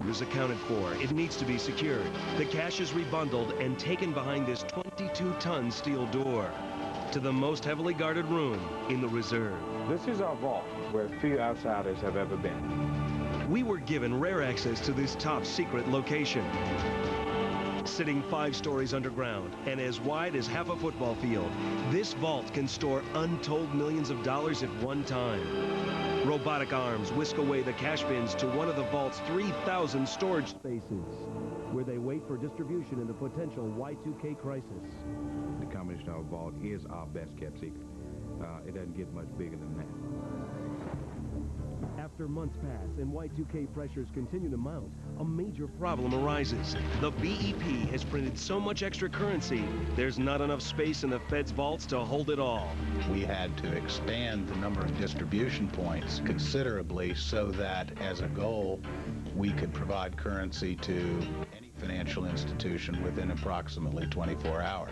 volume is accounted for. It needs to be secured. The cash is rebundled and taken behind this 22-ton steel door to the most heavily guarded room in the reserve. This is our vault, where few outsiders have ever been. We were given rare access to this top secret location. Sitting 5 stories underground and as wide as half a football field, this vault can store untold millions of dollars at one time. Robotic arms whisk away the cash bins to one of the vault's 3,000 storage spaces, where they wait for distribution in the potential Y2K crisis. The combination of vault is our best kept secret. It doesn't get much bigger than that. After months pass and Y2K pressures continue to mount, a major problem arises. The BEP has printed so much extra currency, there's not enough space in the Fed's vaults to hold it all. We had to expand the number of distribution points considerably so that, as a goal, we could provide currency to any financial institution within approximately 24 hours.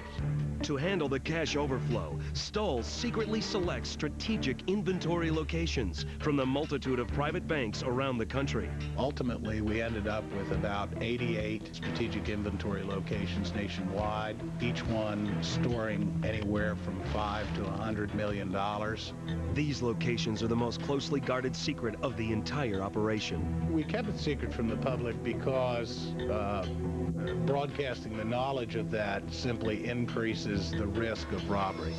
To handle the cash overflow, Stoll secretly selects strategic inventory locations from the multitude of private banks around the country. Ultimately, we ended up with about 88 strategic inventory locations nationwide, each one storing anywhere from $5 to $100 million. These locations are the most closely guarded secret of the entire operation. We kept it secret from the public because broadcasting the knowledge of that simply increases the risk of robbery.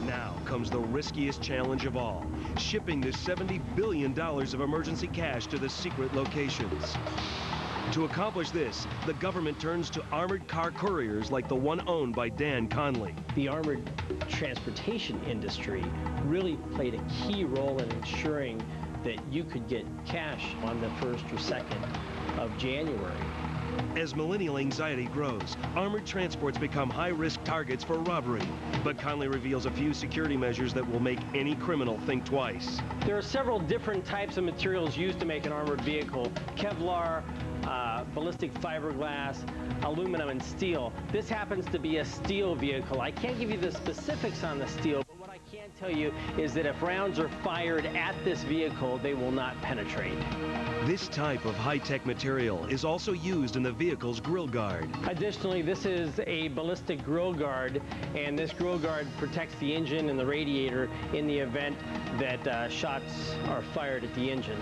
Now comes the riskiest challenge of all, shipping the $70 billion of emergency cash to the secret locations. To accomplish this, the government turns to armored car couriers like the one owned by Dan Conley. The armored transportation industry really played a key role in ensuring that you could get cash on the 1st or 2nd of January. As millennial anxiety grows, armored transports become high-risk targets for robbery. But Conley reveals a few security measures that will make any criminal think twice. There are several different types of materials used to make an armored vehicle: Kevlar, ballistic fiberglass, aluminum, and steel. This happens to be a steel vehicle. I can't give you the specifics on the steel, but what I can tell you is that if rounds are fired at this vehicle, they will not penetrate. This type of high-tech material is also used in the vehicle's grille guard. Additionally, this is a ballistic grille guard, and this grille guard protects the engine and the radiator in the event that shots are fired at the engine.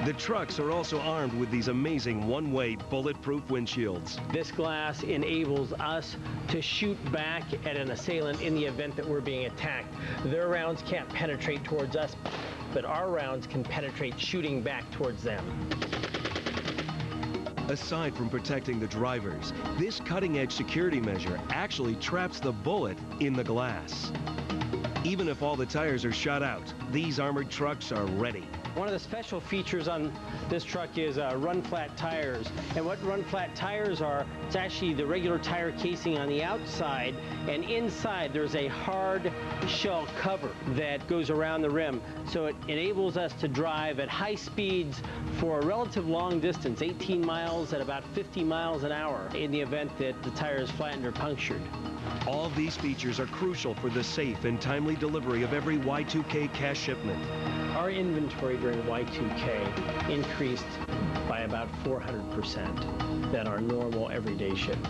The trucks are also armed with these amazing one-way bulletproof windshields. This glass enables us to shoot back at an assailant in the event that we're being attacked. Their rounds can't penetrate towards us, but our rounds can penetrate shooting back towards them. Aside from protecting the drivers, this cutting-edge security measure actually traps the bullet in the glass. Even if all the tires are shot out, these armored trucks are ready. One of the special features on this truck is run-flat tires. And what run-flat tires are, it's actually the regular tire casing on the outside, and inside there's a hard shell cover that goes around the rim. So it enables us to drive at high speeds for a relative long distance, 18 miles at about 50 miles an hour, in the event that the tire is flattened or punctured. All these features are crucial for the safe and timely delivery of every Y2K cash shipment. Our inventory during Y2K increased by about 400% than our normal everyday shipments.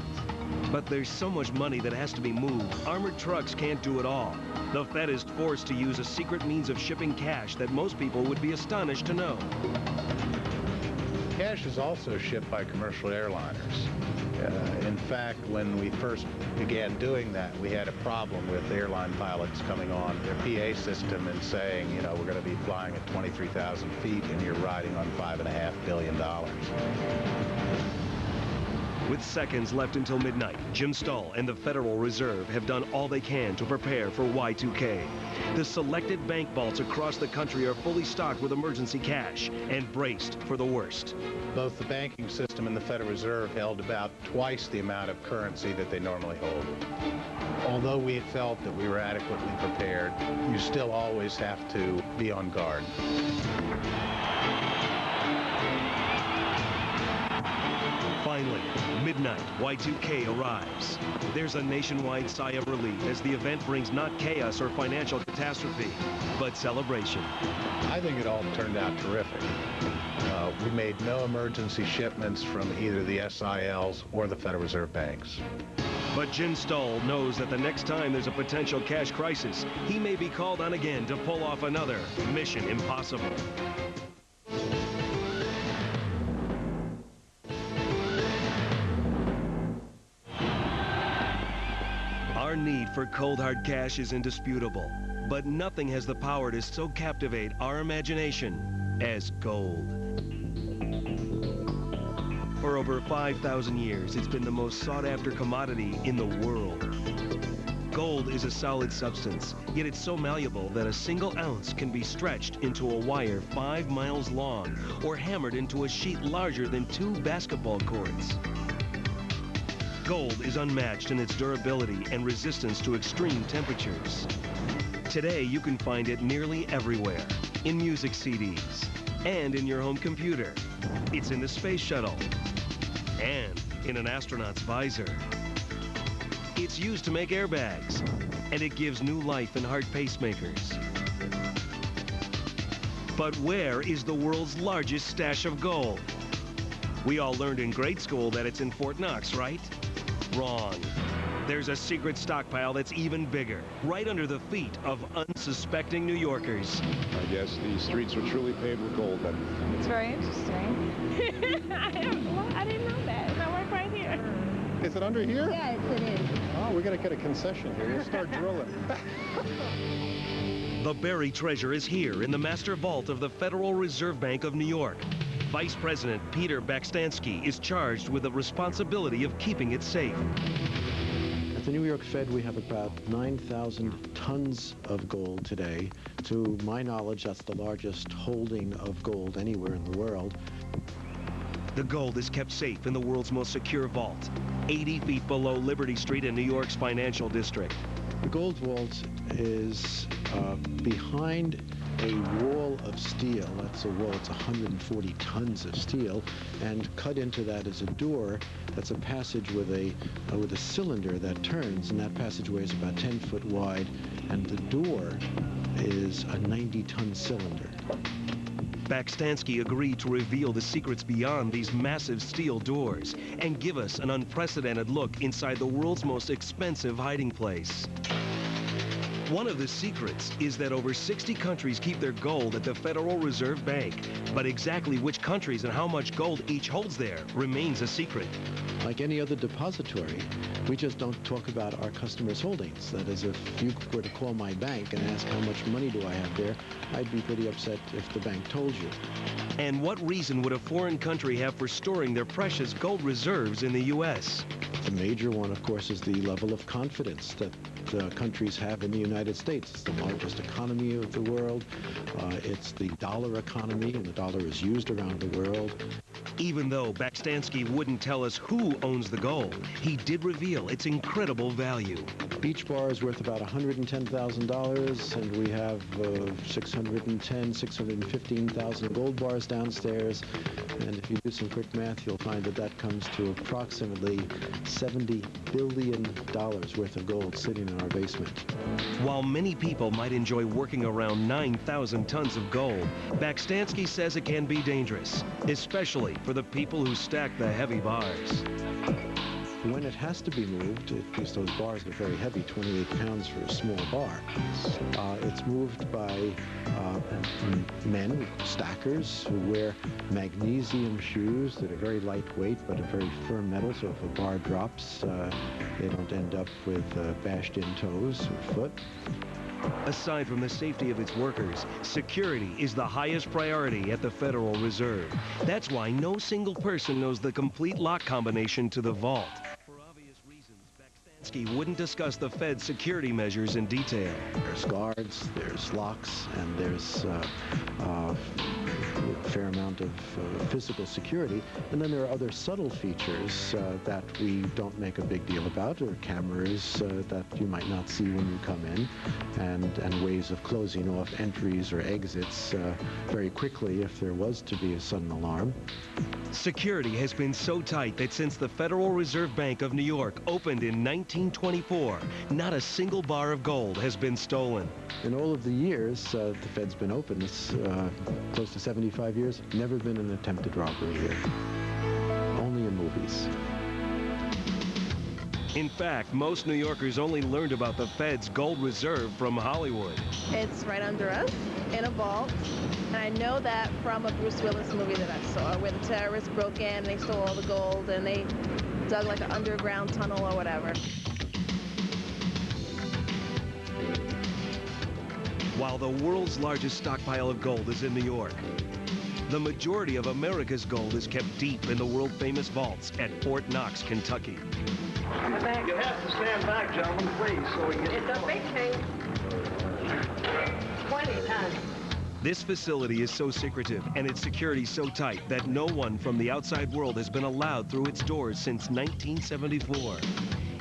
But there's so much money that has to be moved, armored trucks can't do it all. The Fed is forced to use a secret means of shipping cash that most people would be astonished to know. Cash is also shipped by commercial airliners. In fact, when we first began doing that, we had a problem with airline pilots coming on their PA system and saying, you know, we're going to be flying at 23,000 feet and you're riding on $5.5 billion. With seconds left until midnight, Jim Stoll and the Federal Reserve have done all they can to prepare for Y2K. The selected bank vaults across the country are fully stocked with emergency cash and braced for the worst. Both the banking system and the Federal Reserve held about twice the amount of currency that they normally hold. Although we felt that we were adequately prepared, you still always have to be on guard. Finally, midnight. midnight, Y2K arrives. There's a nationwide sigh of relief as the event brings not chaos or financial catastrophe, but celebration. I think it all turned out terrific. We made no emergency shipments from either the SILs or the Federal Reserve banks. But Jim Stoll knows that the next time there's a potential cash crisis, he may be called on again to pull off another Mission Impossible. Our need for cold hard cash is indisputable, but nothing has the power to so captivate our imagination as gold. For over 5,000 years, it's been the most sought-after commodity in the world. Gold is a solid substance, yet it's so malleable that a single ounce can be stretched into a wire 5 miles long or hammered into a sheet larger than 2 basketball courts. Gold is unmatched in its durability and resistance to extreme temperatures. Today, you can find it nearly everywhere, in music CDs, and in your home computer. It's in the space shuttle, and in an astronaut's visor. It's used to make airbags, and it gives new life in heart pacemakers. But where is the world's largest stash of gold? We all learned in grade school that it's in Fort Knox, right? Wrong. There's a secret stockpile that's even bigger, right under the feet of unsuspecting New Yorkers. I guess the streets were truly paved with gold then. It's very interesting. I didn't know that. And I work right here. Is it under here? Yes, it is. Oh, we're going to get a concession here. We'll start drilling. The buried treasure is here in the master vault of the Federal Reserve Bank of New York. Vice President Peter Bakstansky is charged with the responsibility of keeping it safe. At the New York Fed, we have about 9,000 tons of gold today. To my knowledge, that's the largest holding of gold anywhere in the world. The gold is kept safe in the world's most secure vault, 80 feet below Liberty Street in New York's financial district. The gold vault is behind a wall of steel. That's a wall, it's 140 tons of steel, and cut into that is a door. That's a passage with a cylinder that turns, and that passageway is about 10 foot wide, and the door is a 90-ton cylinder. Bakstansky agreed to reveal the secrets beyond these massive steel doors and give us an unprecedented look inside the world's most expensive hiding place. One of the secrets is that over 60 countries keep their gold at the Federal Reserve Bank. But exactly which countries and how much gold each holds there remains a secret. Like any other depository, we just don't talk about our customers' holdings. That is, if you were to call my bank and ask how much money do I have there, I'd be pretty upset if the bank told you. And what reason would a foreign country have for storing their precious gold reserves in the U.S.? The major one, of course, is the level of confidence that countries have in the United States. It's the largest economy of the world. It's the dollar economy, and the dollar is used around the world. Even though Bakstansky wouldn't tell us who owns the gold, he did reveal its incredible value. Each bar is worth about $110,000, and we have 615,000 gold bars downstairs. And if you do some quick math, you'll find that that comes to approximately $70 billion worth of gold sitting in our basement. While many people might enjoy working around 9,000 tons of gold, Bakstansky says it can be dangerous, especially for the people who stack the heavy bars. When it has to be moved, because those bars are very heavy, 28 pounds for a small bar, it's moved by men, stackers, who wear magnesium shoes that are very lightweight but a very firm metal, so if a bar drops, they don't end up with bashed-in toes or foot. Aside from the safety of its workers, security is the highest priority at the Federal Reserve. That's why no single person knows the complete lock combination to the vault. For obvious reasons, Bakstansky wouldn't discuss the Fed's security measures in detail. There's guards, there's locks, and there's a fair amount element of physical security. And then there are other subtle features that we don't make a big deal about, or cameras that you might not see when you come in, and ways of closing off entries or exits very quickly if there was to be a sudden alarm. Security has been so tight that since the Federal Reserve Bank of New York opened in 1924, not a single bar of gold has been stolen. In all of the years the Fed's been open, it's close to 75 years, never been an attempted robbery here. Only in movies. In fact, most New Yorkers only learned about the Fed's gold reserve from Hollywood. It's right under us in a vault. And I know that from a Bruce Willis movie that I saw where the terrorists broke in, they stole all the gold, and they dug like an underground tunnel or whatever. While the world's largest stockpile of gold is in New York, the majority of America's gold is kept deep in the world-famous vaults at Fort Knox, Kentucky. You have to stand back, gentlemen, please, so we can... It's a big thing. 20 tons. This facility is so secretive and its security so tight that no one from the outside world has been allowed through its doors since 1974.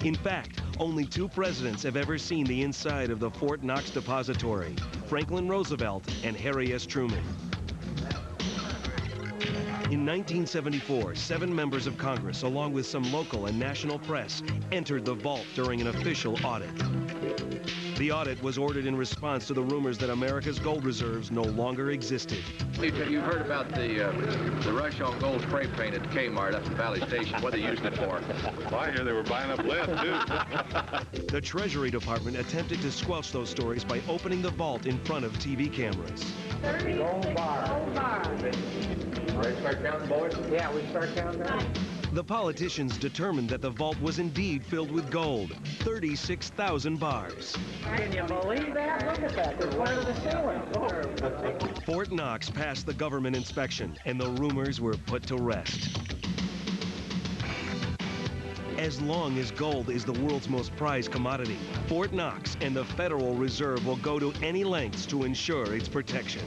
In fact, only 2 presidents have ever seen the inside of the Fort Knox Depository, Franklin Roosevelt and Harry S. Truman. In 1974, 7 members of Congress, along with some local and national press, entered the vault during an official audit. The audit was ordered in response to the rumors that America's gold reserves no longer existed. You've heard about the rush on gold spray paint at Kmart up at Valley Station, what they used it for. Well, I hear they were buying up lead, too. The Treasury Department attempted to squelch those stories by opening the vault in front of TV cameras. 36 gold bars. Ready to start counting, boys? Yeah, we start counting now. The politicians determined that the vault was indeed filled with gold, 36,000 bars. Can you believe that? Look at that. They're part of the ceiling. Fort Knox passed the government inspection, and the rumors were put to rest. As long as gold is the world's most prized commodity, Fort Knox and the Federal Reserve will go to any lengths to ensure its protection.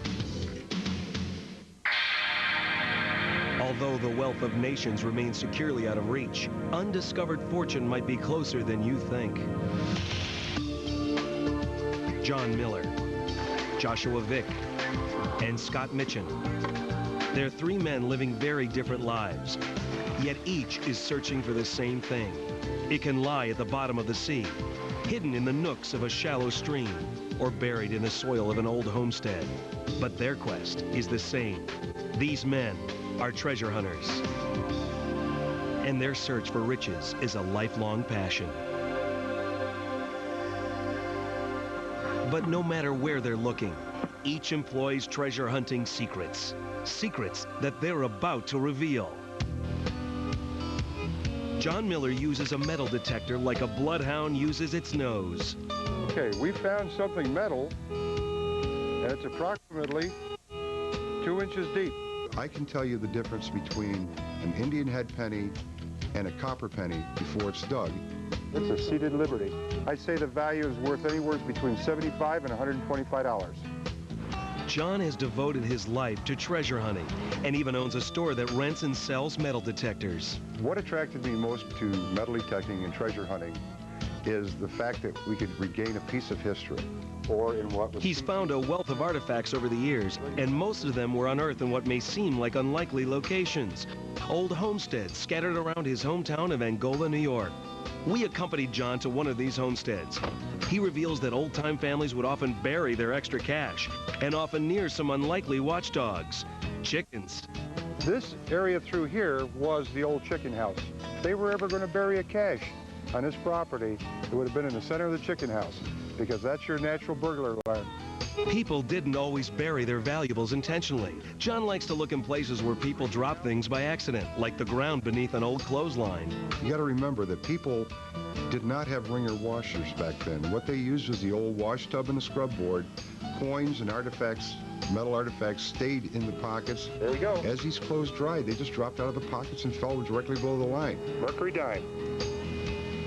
Although the wealth of nations remains securely out of reach, undiscovered fortune might be closer than you think. John Miller, Joshua Vick, and Scott Mitchin. They're 3 men living very different lives, yet each is searching for the same thing. It can lie at the bottom of the sea, hidden in the nooks of a shallow stream, or buried in the soil of an old homestead. But their quest is the same. These men are treasure hunters, and their search for riches is a lifelong passion. But no matter where they're looking, each employs treasure hunting secrets. Secrets that they're about to reveal. John Miller uses a metal detector like a bloodhound uses its nose. Okay, we found something metal, and it's approximately 2 inches deep. I can tell you the difference between an Indian head penny and a copper penny before it's dug. It's a seated Liberty. I say the value is worth anywhere between $75 and $125. John has devoted his life to treasure hunting and even owns a store that rents and sells metal detectors. What attracted me most to metal detecting and treasure hunting is the fact that we could regain a piece of history, or in what was... He's found a wealth of artifacts over the years, and most of them were unearthed in what may seem like unlikely locations. Old homesteads scattered around his hometown of Angola, New York. We accompanied John to one of these homesteads. He reveals that old-time families would often bury their extra cash, and often near some unlikely watchdogs, chickens. This area through here was the old chicken house. If they were ever going to bury a cache on this property, it would have been in the center of the chicken house, because that's your natural burglar alarm. People didn't always bury their valuables intentionally. John likes to look in places where people drop things by accident, like the ground beneath an old clothesline. You got to remember that people did not have wringer washers back then. What they used was the old wash tub and the scrub board. Coins and artifacts, metal artifacts, stayed in the pockets. There we go. As these clothes dried, they just dropped out of the pockets and fell directly below the line. Mercury dime.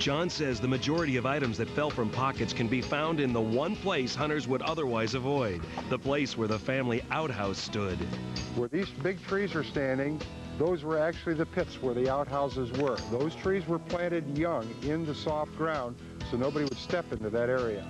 John says the majority of items that fell from pockets can be found in the one place hunters would otherwise avoid, the place where the family outhouse stood. Where these big trees are standing, those were actually the pits where the outhouses were. Those trees were planted young in the soft ground so nobody would step into that area.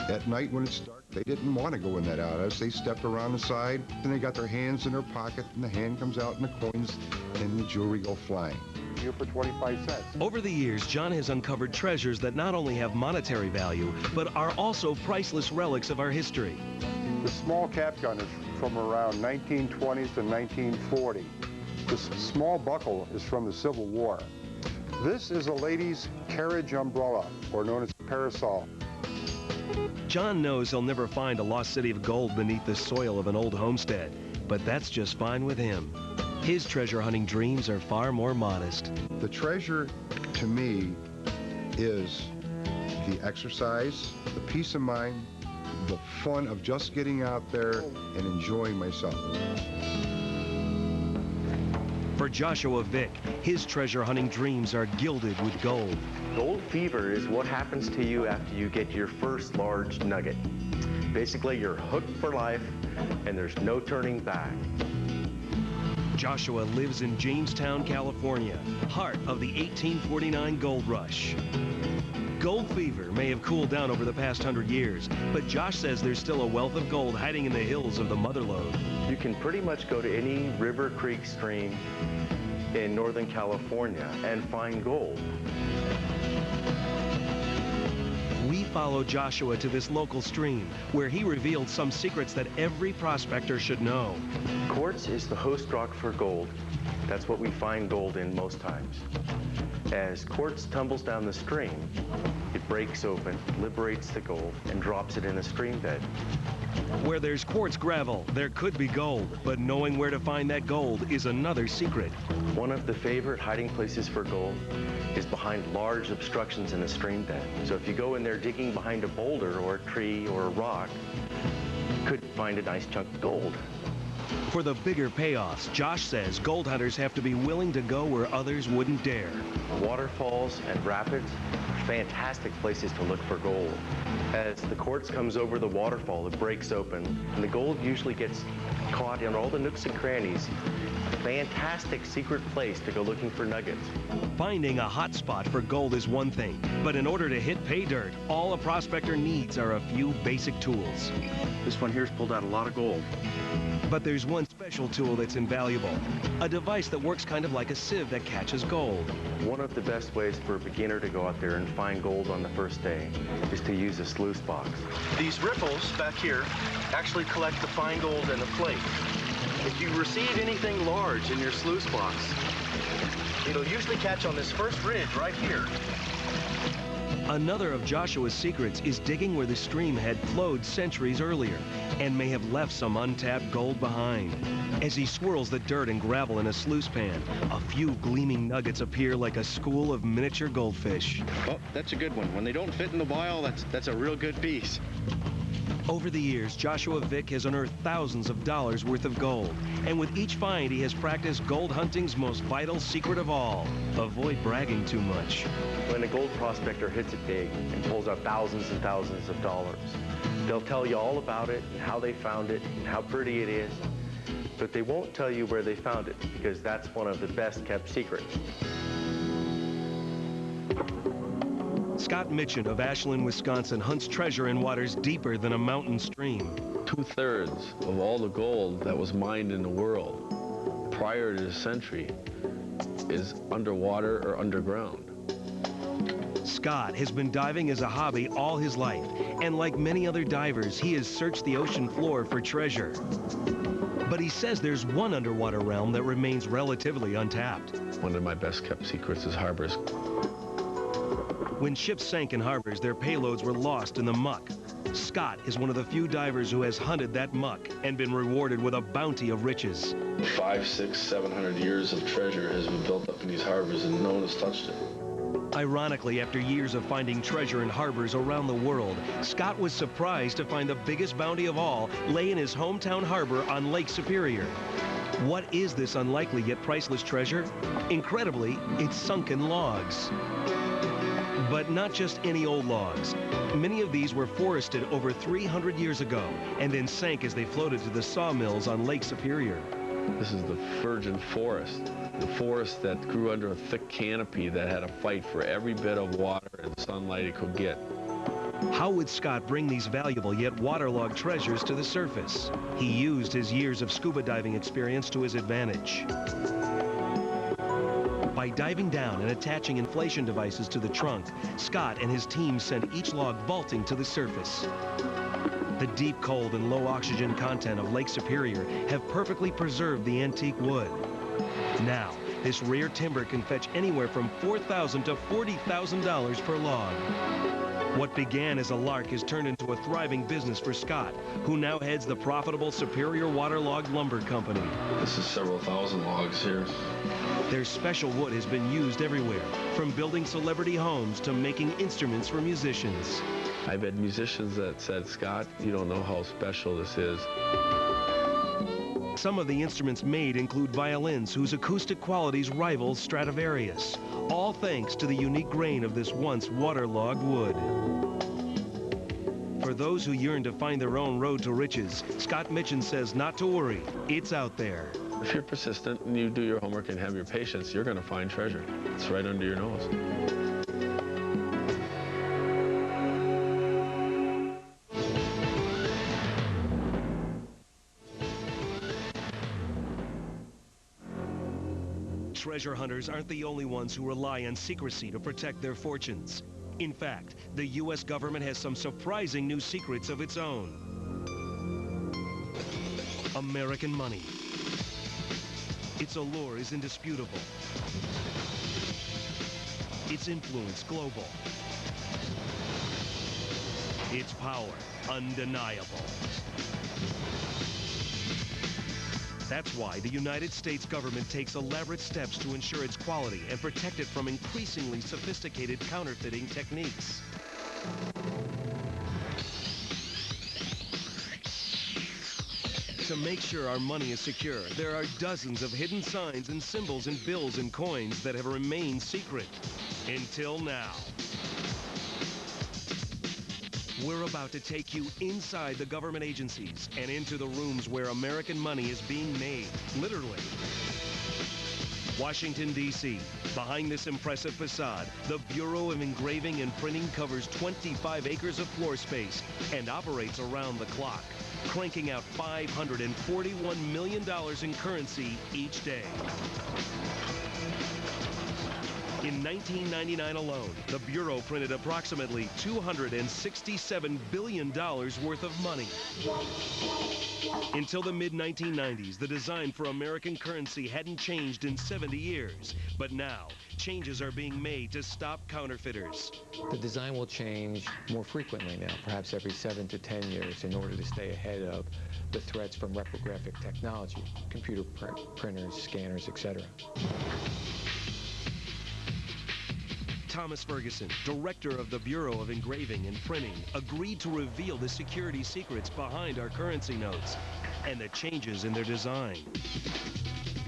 At night when it's dark, they didn't want to go in that outhouse. They stepped around the side, and they got their hands in their pocket, and the hand comes out, and the coins and the jewelry go flying. Here for 25 cents. Over the years, John has uncovered treasures that not only have monetary value, but are also priceless relics of our history. The small cap gun is from around 1920s to 1940. This small buckle is from the Civil War. This is a lady's carriage umbrella, or known as a parasol. John knows he'll never find a lost city of gold beneath the soil of an old homestead, but that's just fine with him. His treasure hunting dreams are far more modest. The treasure, to me, is the exercise, the peace of mind, the fun of just getting out there and enjoying myself. For Joshua Vick, his treasure hunting dreams are gilded with gold. Gold fever is what happens to you after you get your first large nugget. Basically, you're hooked for life, and there's no turning back. Joshua lives in Jamestown, California, heart of the 1849 gold rush. Gold fever may have cooled down over the past 100 years, but Josh says there's still a wealth of gold hiding in the hills of the Motherlode. You can pretty much go to any river, creek, stream in Northern California and find gold. We follow Joshua to this local stream, where he revealed some secrets that every prospector should know. Quartz is the host rock for gold. That's what we find gold in most times. As quartz tumbles down the stream, it breaks open, liberates the gold, and drops it in a stream bed. Where there's quartz gravel, there could be gold, but knowing where to find that gold is another secret. One of the favorite hiding places for gold is behind large obstructions in a stream bed. So if you go in there digging behind a boulder or a tree or a rock, you could find a nice chunk of gold. For the bigger payoffs, Josh says gold hunters have to be willing to go where others wouldn't dare. Waterfalls and rapids are fantastic places to look for gold. As the quartz comes over the waterfall, it breaks open, and the gold usually gets caught in all the nooks and crannies. Fantastic secret place to go looking for nuggets. Finding a hot spot for gold is one thing, but in order to hit pay dirt, all a prospector needs are a few basic tools. This one here's pulled out a lot of gold. But there's one special tool that's invaluable, a device that works kind of like a sieve that catches gold. One of the best ways for a beginner to go out there and find gold on the first day is to use a sluice box. These riffles back here actually collect the fine gold and the flake. If you receive anything large in your sluice box, it'll usually catch on this first ridge right here. Another of Joshua's secrets is digging where the stream had flowed centuries earlier and may have left some untapped gold behind. As he swirls the dirt and gravel in a sluice pan, a few gleaming nuggets appear like a school of miniature goldfish. Oh, that's a good one. When they don't fit in the vial, that's a real good piece. Over the years, Joshua Vick has unearthed thousands of dollars worth of gold. And with each find, he has practiced gold hunting's most vital secret of all. Avoid bragging too much. When a gold prospector hits it big and pulls out thousands and thousands of dollars, they'll tell you all about it and how they found it and how pretty it is. But they won't tell you where they found it, because that's one of the best kept secrets. Scott Mitchen of Ashland, Wisconsin hunts treasure in waters deeper than a mountain stream. 2/3 of all the gold that was mined in the world prior to this century is underwater or underground. Scott has been diving as a hobby all his life, and like many other divers, he has searched the ocean floor for treasure. But he says there's one underwater realm that remains relatively untapped. One of my best kept secrets is harbors. When ships sank in harbors, their payloads were lost in the muck. Scott is one of the few divers who has hunted that muck and been rewarded with a bounty of riches. 500, 600, 700 years of treasure has been built up in these harbors and no one has touched it. Ironically, after years of finding treasure in harbors around the world, Scott was surprised to find the biggest bounty of all lay in his hometown harbor on Lake Superior. What is this unlikely yet priceless treasure? Incredibly, it's sunken logs. But not just any old logs. Many of these were forested over 300 years ago and then sank as they floated to the sawmills on Lake Superior. This is the virgin forest, the forest that grew under a thick canopy that had to fight for every bit of water and sunlight it could get. How would Scott bring these valuable yet waterlogged treasures to the surface? He used his years of scuba diving experience to his advantage. By diving down and attaching inflation devices to the trunk, Scott and his team sent each log vaulting to the surface. The deep cold and low oxygen content of Lake Superior have perfectly preserved the antique wood. Now, this rare timber can fetch anywhere from $4,000 to $40,000 per log. What began as a lark has turned into a thriving business for Scott, who now heads the profitable Superior Waterlogged Lumber Company. This is several thousand logs here. Their special wood has been used everywhere, from building celebrity homes to making instruments for musicians. I've had musicians that said, Scott, you don't know how special this is. Some of the instruments made include violins whose acoustic qualities rival Stradivarius, all thanks to the unique grain of this once waterlogged wood. For those who yearn to find their own road to riches, Scott Mitchin says not to worry, it's out there. If you're persistent and you do your homework and have your patience, you're going to find treasure. It's right under your nose. Treasure hunters aren't the only ones who rely on secrecy to protect their fortunes. In fact, the U.S. government has some surprising new secrets of its own. American money. Its allure is indisputable. Its influence global. Its power undeniable. That's why the United States government takes elaborate steps to ensure its quality and protect it from increasingly sophisticated counterfeiting techniques. To make sure our money is secure, there are dozens of hidden signs and symbols in bills and coins that have remained secret until now. We're about to take you inside the government agencies and into the rooms where American money is being made, literally. Washington, D.C. Behind this impressive facade, the Bureau of Engraving and Printing covers 25 acres of floor space and operates around the clock, cranking out $541 million in currency each day. In 1999 alone, the Bureau printed approximately $267 billion worth of money. Until the mid-1990s, the design for American currency hadn't changed in 70 years. But now, changes are being made to stop counterfeiters. The design will change more frequently now, perhaps every 7 to 10 years, in order to stay ahead of the threats from reprographic technology, computer printers, scanners, etc. Thomas Ferguson, director of the Bureau of Engraving and Printing, agreed to reveal the security secrets behind our currency notes and the changes in their design.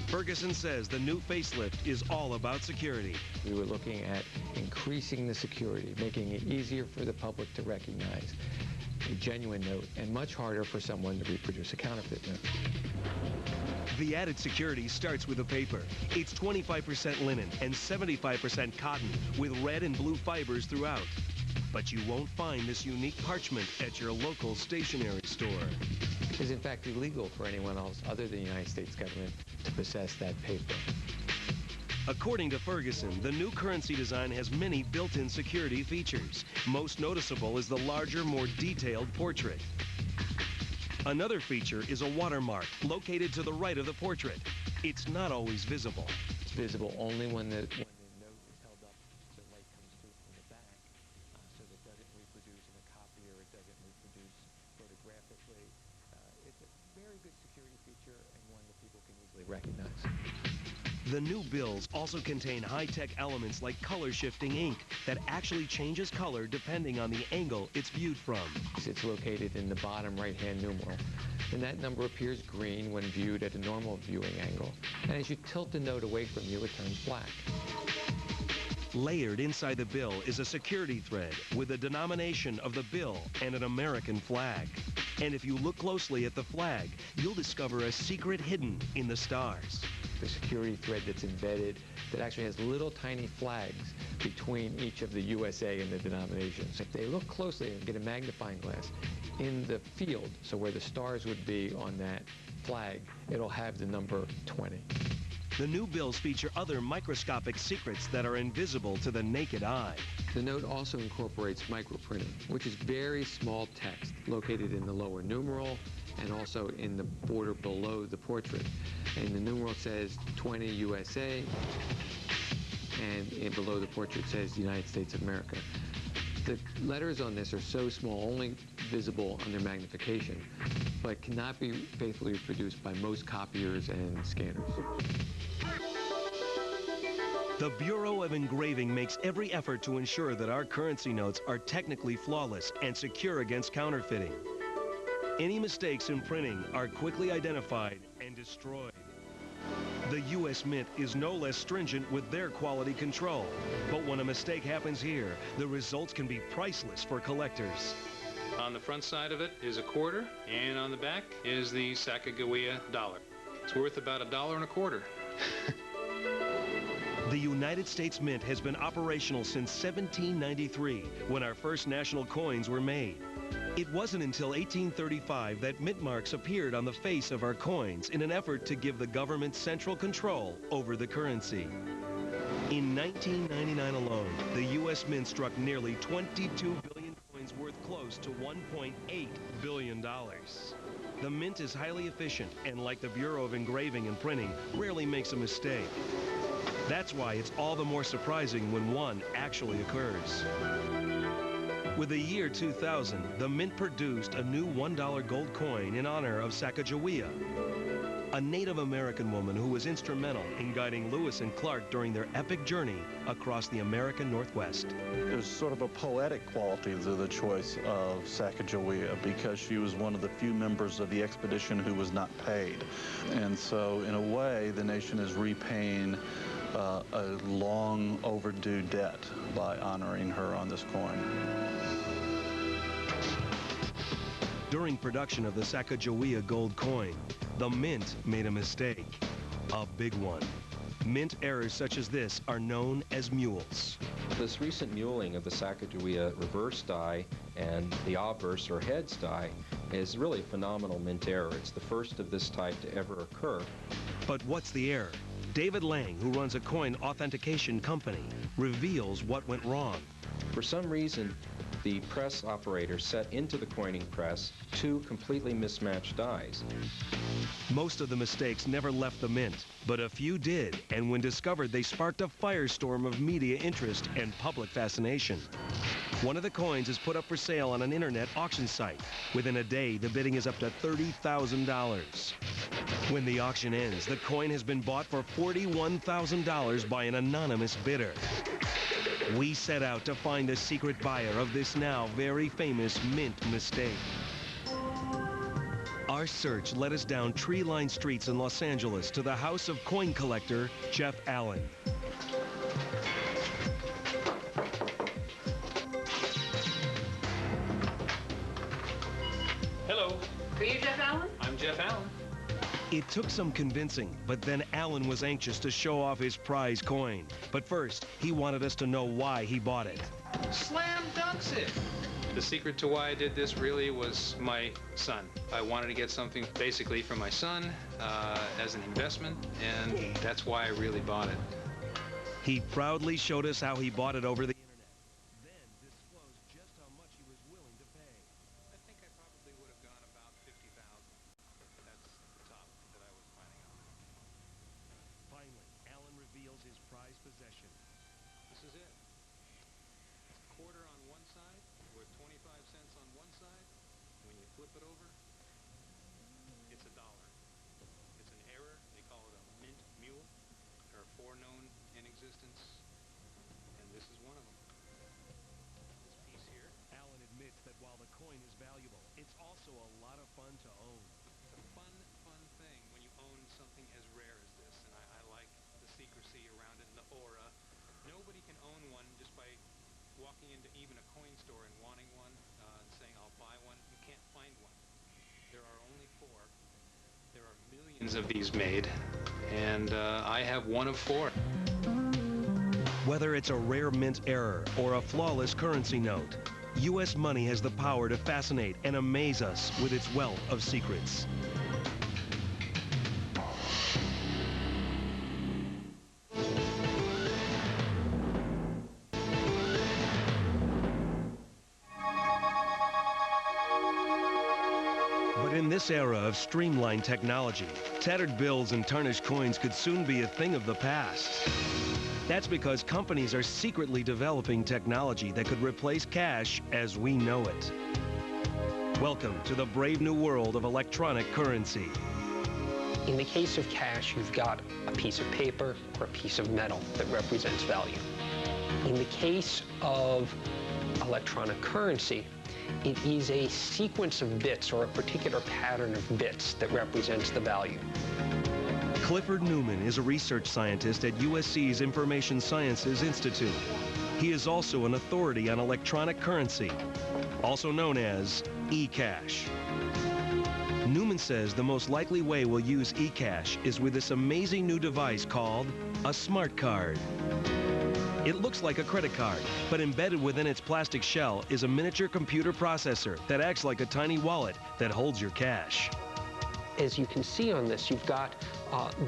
Ferguson says the new facelift is all about security. We were looking at increasing the security, making it easier for the public to recognize a genuine note and much harder for someone to reproduce a counterfeit note. The added security starts with the paper. It's 25% linen and 75% cotton with red and blue fibers throughout. But you won't find this unique parchment at your local stationery store. It is in fact illegal for anyone else other than the United States government to possess that paper. According to Ferguson, the new currency design has many built-in security features. Most noticeable is the larger, more detailed portrait. Another feature is a watermark located to the right of the portrait. It's not always visible. It's visible only when the note is held up, the light comes through from the back, so that it doesn't reproduce in a copier, it doesn't reproduce photographically. It's a very good security feature and one that people can easily recognize. The new bills also contain high-tech elements like color-shifting ink that actually changes color depending on the angle it's viewed from. It's located in the bottom right-hand numeral, and that number appears green when viewed at a normal viewing angle. And as you tilt the note away from you, it turns black. Layered inside the bill is a security thread with the denomination of the bill and an American flag. And if you look closely at the flag, you'll discover a secret hidden in the stars. The security thread that's embedded that actually has little tiny flags between each of the USA and the denominations. If they look closely and get a magnifying glass in the field, so where the stars would be on that flag, it'll have the number 20. The new bills feature other microscopic secrets that are invisible to the naked eye. The note also incorporates microprinting, which is very small text located in the lower numeral and also in the border below the portrait. And the numeral says 20 USA, and below the portrait says United States of America. The letters on this are so small, only visible under magnification, but cannot be faithfully reproduced by most copiers and scanners. The Bureau of Engraving makes every effort to ensure that our currency notes are technically flawless and secure against counterfeiting. Any mistakes in printing are quickly identified and destroyed. The U.S. Mint is no less stringent with their quality control. But when a mistake happens here, the results can be priceless for collectors. On the front side of it is a quarter, and on the back is the Sacagawea dollar. It's worth about $1.25. The United States Mint has been operational since 1793, when our first national coins were made. It wasn't until 1835 that mint marks appeared on the face of our coins in an effort to give the government central control over the currency. In 1999 alone, the U.S. Mint struck nearly 22 billion coins worth close to $1.8 billion. The Mint is highly efficient and, like the Bureau of Engraving and Printing, rarely makes a mistake. That's why it's all the more surprising when one actually occurs. With the year 2000, the Mint produced a new $1 gold coin in honor of Sacagawea, a Native American woman who was instrumental in guiding Lewis and Clark during their epic journey across the American Northwest. There's sort of a poetic quality to the choice of Sacagawea because she was one of the few members of the expedition who was not paid. And so, in a way, the nation is repaying a long overdue debt by honoring her on this coin. During production of the Sacagawea gold coin, the Mint made a mistake, a big one. Mint errors such as this are known as mules. This recent muling of the Sacagawea reverse die and the obverse or heads die is really a phenomenal mint error. It's the first of this type to ever occur. But what's the error? David Lang, who runs a coin authentication company, reveals what went wrong. For some reason, the press operator set into the coining press two completely mismatched dies. Most of the mistakes never left the Mint, but a few did, and when discovered, they sparked a firestorm of media interest and public fascination. One of the coins is put up for sale on an internet auction site. Within a day, the bidding is up to $30,000. When the auction ends, the coin has been bought for $41,000 by an anonymous bidder. We set out to find the secret buyer of this now very famous Mint mistake. Our search led us down tree-lined streets in Los Angeles to the house of coin collector Jeff Allen. Hello. Are you Jeff Allen? I'm Jeff Allen. It took some convincing, but then Allen was anxious to show off his prize coin. But first, he wanted us to know why he bought it. Slam dunks it. The secret to why I did this really was my son. I wanted to get something basically for my son as an investment, and that's why I really bought it. He proudly showed us how he bought it over the internet, then disclosed just how much he was willing to pay. I think I probably would have gone about $50,000. That's the top that I was planning on. Finally, Allen reveals his prized possession. This is it. It's a quarter on one side, worth 25 cents on one side. When you flip it over, it's $1. It's an error. They call it a mint mule. There are 4 known in existence, and this is one of them. This piece here. Allen admits that while the coin is valuable, it's also a lot of fun to own. It's a fun thing when you own something as rare as this, and I like the secrecy around it and the aura. Nobody can own of these made, and I have one of 4. Whether it's a rare mint error or a flawless currency note, U.S. money has the power to fascinate and amaze us with its wealth of secrets. But in this era of streamlined technology, tattered bills and tarnished coins could soon be a thing of the past. That's because companies are secretly developing technology that could replace cash as we know it. Welcome to the brave new world of electronic currency. In the case of cash, you've got a piece of paper or a piece of metal that represents value. In the case of electronic currency, it is a sequence of bits or a particular pattern of bits that represents the value. Clifford Newman is a research scientist at USC's Information Sciences Institute. He is also an authority on electronic currency, also known as eCash. Newman says the most likely way we'll use eCash is with this amazing new device called a smart card. It looks like a credit card, but embedded within its plastic shell is a miniature computer processor that acts like a tiny wallet that holds your cash. As you can see on this, you've got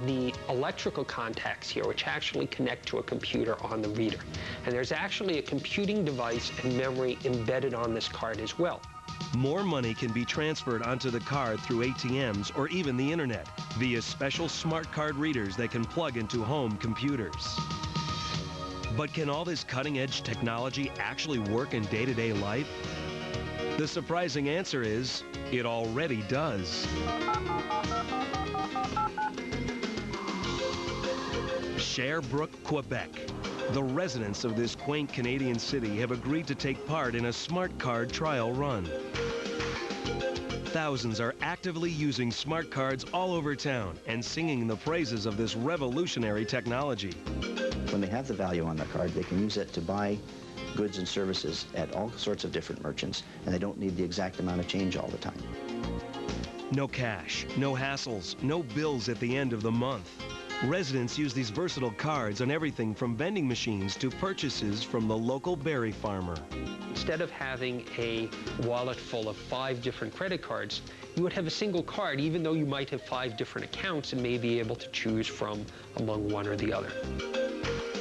the electrical contacts here, which actually connect to a computer on the reader. And there's actually a computing device and memory embedded on this card as well. More money can be transferred onto the card through ATMs or even the internet via special smart card readers that can plug into home computers. But can all this cutting-edge technology actually work in day-to-day life? The surprising answer is, it already does. Sherbrooke, Quebec. The residents of this quaint Canadian city have agreed to take part in a smart card trial run. Thousands are actively using smart cards all over town and singing the praises of this revolutionary technology. When they have the value on their card, they can use it to buy goods and services at all sorts of different merchants, and they don't need the exact amount of change all the time. No cash, no hassles, no bills at the end of the month. Residents use these versatile cards on everything from vending machines to purchases from the local berry farmer. Instead of having a wallet full of 5 different credit cards, you would have a single card, even though you might have 5 different accounts and may be able to choose from among one or the other.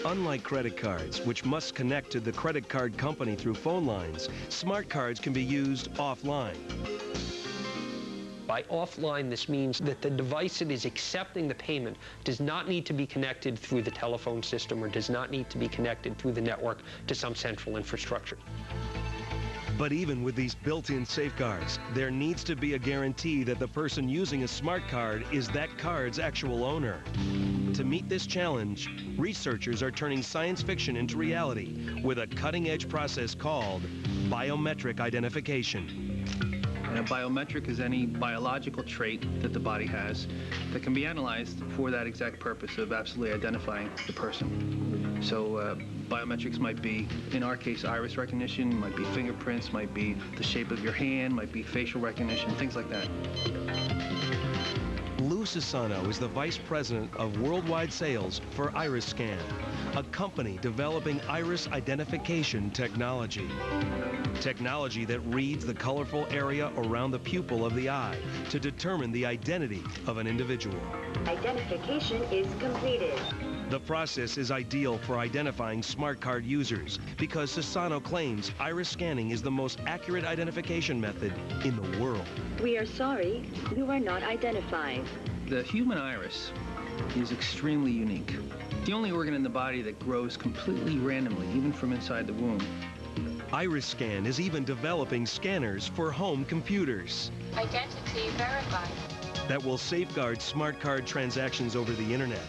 Unlike credit cards, which must connect to the credit card company through phone lines, smart cards can be used offline. By offline, this means that the device that is accepting the payment does not need to be connected through the telephone system or does not need to be connected through the network to some central infrastructure. But even with these built-in safeguards, there needs to be a guarantee that the person using a smart card is that card's actual owner. To meet this challenge, researchers are turning science fiction into reality with a cutting-edge process called biometric identification. And a biometric is any biological trait that the body has that can be analyzed for that exact purpose of absolutely identifying the person. So biometrics might be, in our case, iris recognition, might be fingerprints, might be the shape of your hand, might be facial recognition, things like that. Lou Sassano is the Vice President of Worldwide Sales for IrisScan, a company developing iris identification technology. Technology that reads the colorful area around the pupil of the eye to determine the identity of an individual. Identification is completed. The process is ideal for identifying smart card users because Sassano claims iris scanning is the most accurate identification method in the world. We are sorry, you are not identified. The human iris is extremely unique. The only organ in the body that grows completely randomly, even from inside the womb. IrisScan is even developing scanners for home computers. Identity verified. That will safeguard smart card transactions over the internet.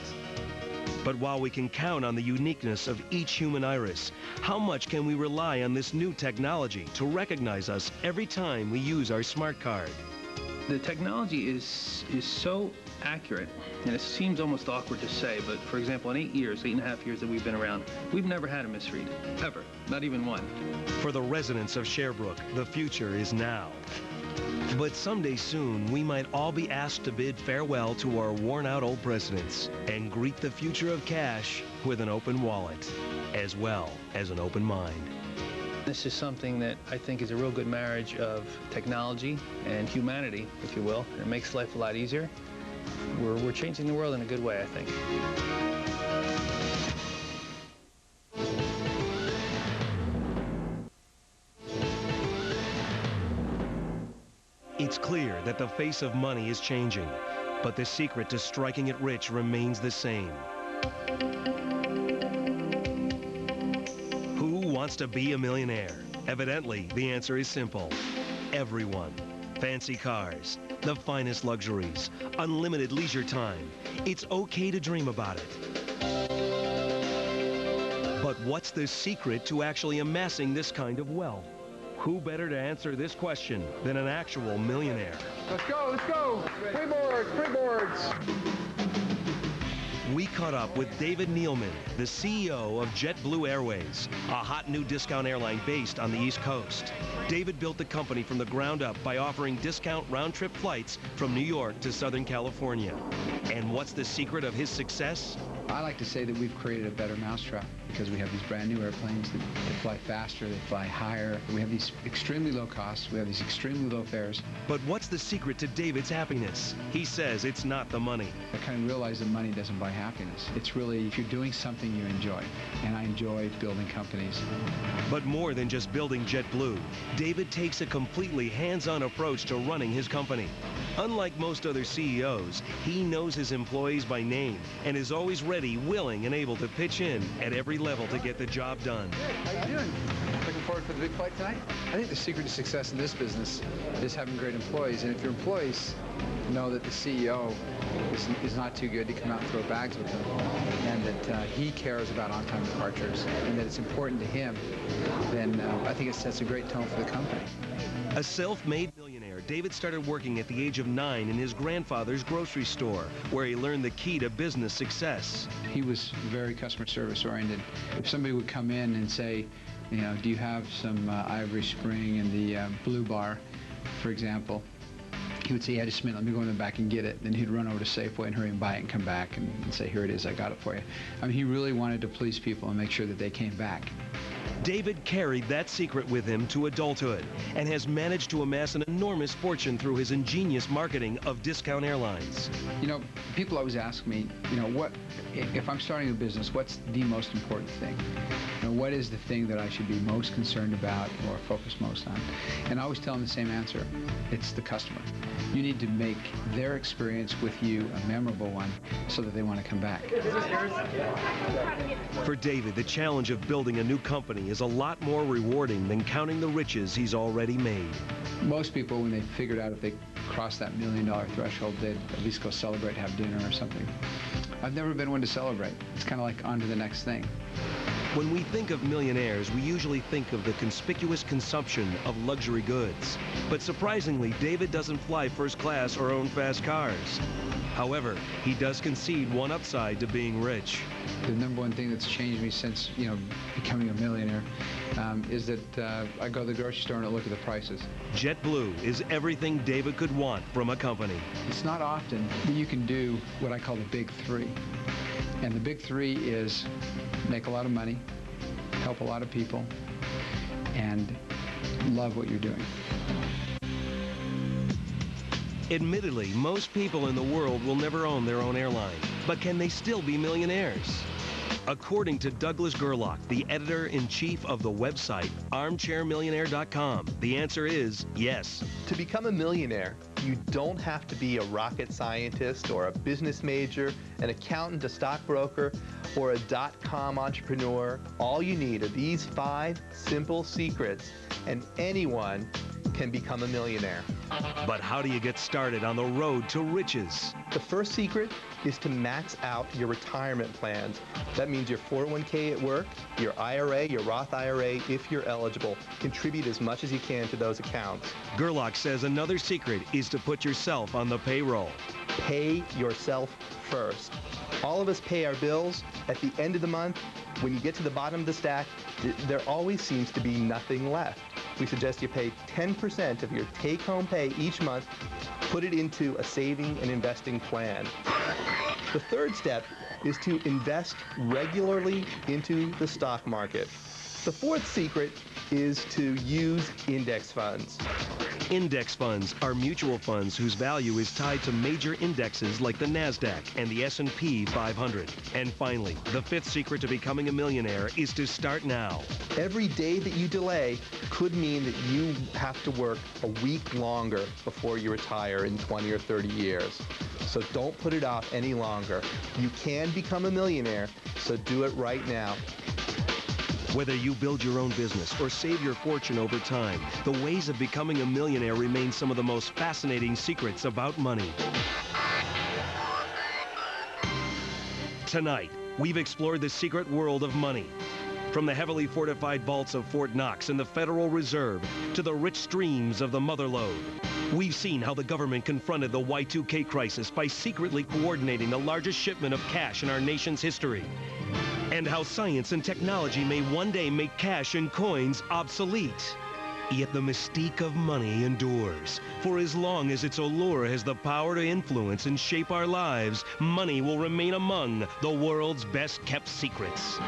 But while we can count on the uniqueness of each human iris, how much can we rely on this new technology to recognize us every time we use our smart card? The technology is so accurate, and it seems almost awkward to say, but for example, in 8.5 years that we've been around, we've never had a misread, ever, not even one. For the residents of Sherbrooke, the future is now. But someday soon, we might all be asked to bid farewell to our worn-out old presidents and greet the future of cash with an open wallet, as well as an open mind. This is something that I think is a real good marriage of technology and humanity, if you will. It makes life a lot easier. We're changing the world in a good way, I think. It's clear that the face of money is changing, but the secret to striking it rich remains the same. Who wants to be a millionaire? Evidently, the answer is simple. Everyone. Fancy cars, the finest luxuries, unlimited leisure time. It's okay to dream about it. But what's the secret to actually amassing this kind of wealth? Who better to answer this question than an actual millionaire? Let's go, let's go. Freeboards, freeboards. We caught up with David Nealman, the CEO of JetBlue Airways, a hot new discount airline based on the East Coast. David built the company from the ground up by offering discount round-trip flights from New York to Southern California. And what's the secret of his success? I like to say that we've created a better mousetrap because we have these brand new airplanes that fly faster, they fly higher. We have these extremely low costs, we have these extremely low fares. But what's the secret to David's happiness? He says it's not the money. I kind of realize that money doesn't buy happiness. It's really if you're doing something you enjoy, and I enjoy building companies. But more than just building JetBlue, David takes a completely hands-on approach to running his company. Unlike most other CEOs, he knows his employees by name and is always ready, willing, and able to pitch in at every level to get the job done. How you doing? Looking forward for the big fight tonight? I think the secret to success in this business is having great employees, and if your employees know that the CEO is not too good to come out and throw bags with them, and that he cares about on-time departures, and that it's important to him, then I think it sets a great tone for the company. A self-made millionaire, David started working at the age of 9 in his grandfather's grocery store, where he learned the key to business success. He was very customer service oriented. If somebody would come in and say, you know, do you have some Ivory Spring in the Blue Bar, for example, he would say, yeah, just a minute, let me go in the back and get it. Then he'd run over to Safeway and hurry and buy it and come back and say, here it is, I got it for you. I mean, he really wanted to please people and make sure that they came back. David carried that secret with him to adulthood and has managed to amass an enormous fortune through his ingenious marketing of discount airlines. You know, people always ask me, you know, if I'm starting a business, what's the most important thing? You know, what is the thing that I should be most concerned about or focus most on? And I always tell them the same answer. It's the customer. You need to make their experience with you a memorable one so that they want to come back. For David, the challenge of building a new company is a lot more rewarding than counting the riches he's already made. Most people, when they figured out if they crossed that $1 million threshold, they'd at least go celebrate, have dinner or something. I've never been one to celebrate. It's kind of like on to the next thing. When we think of millionaires, we usually think of the conspicuous consumption of luxury goods. But surprisingly, David doesn't fly first class or own fast cars. However, he does concede one upside to being rich. The number one thing that's changed me since, you know, becoming a millionaire is that I go to the grocery store and I look at the prices. JetBlue is everything David could want from a company. It's not often that you can do what I call the big three. And the big three is make a lot of money, help a lot of people, and love what you're doing. Admittedly, most people in the world will never own their own airline, but can they still be millionaires? According to Douglas Gerlach, the editor-in-chief of the website armchairmillionaire.com, the answer is yes. To become a millionaire, you don't have to be a rocket scientist or a business major, an accountant, a stockbroker, or a dot-com entrepreneur. All you need are these 5 simple secrets, and anyone can become a millionaire. But how do you get started on the road to riches? The first secret is to max out your retirement plans. That means your 401k at work, your IRA, your Roth IRA, if you're eligible. Contribute as much as you can to those accounts. Gerlach says another secret is to put yourself on the payroll. Pay yourself first. All of us pay our bills. At the end of the month, when you get to the bottom of the stack, there always seems to be nothing left. we suggest you pay 10% of your take-home pay each month, put it into a saving and investing plan. The third step is to invest regularly into the stock market. The fourth secret is to use index funds. Index funds are mutual funds whose value is tied to major indexes like the NASDAQ and the S&P 500. And finally, the fifth secret to becoming a millionaire is to start now. Every day that you delay could mean that you have to work a week longer before you retire in 20 or 30 years. So don't put it off any longer. You can become a millionaire, so do it right now. Whether you build your own business or save your fortune over time, the ways of becoming a millionaire remain some of the most fascinating secrets about money. Tonight, we've explored the secret world of money. From the heavily fortified vaults of Fort Knox and the Federal Reserve to the rich streams of the Mother Lode. We've seen how the government confronted the Y2K crisis by secretly coordinating the largest shipment of cash in our nation's history. And how science and technology may one day make cash and coins obsolete. Yet the mystique of money endures. For as long as its allure has the power to influence and shape our lives, money will remain among the world's best kept secrets.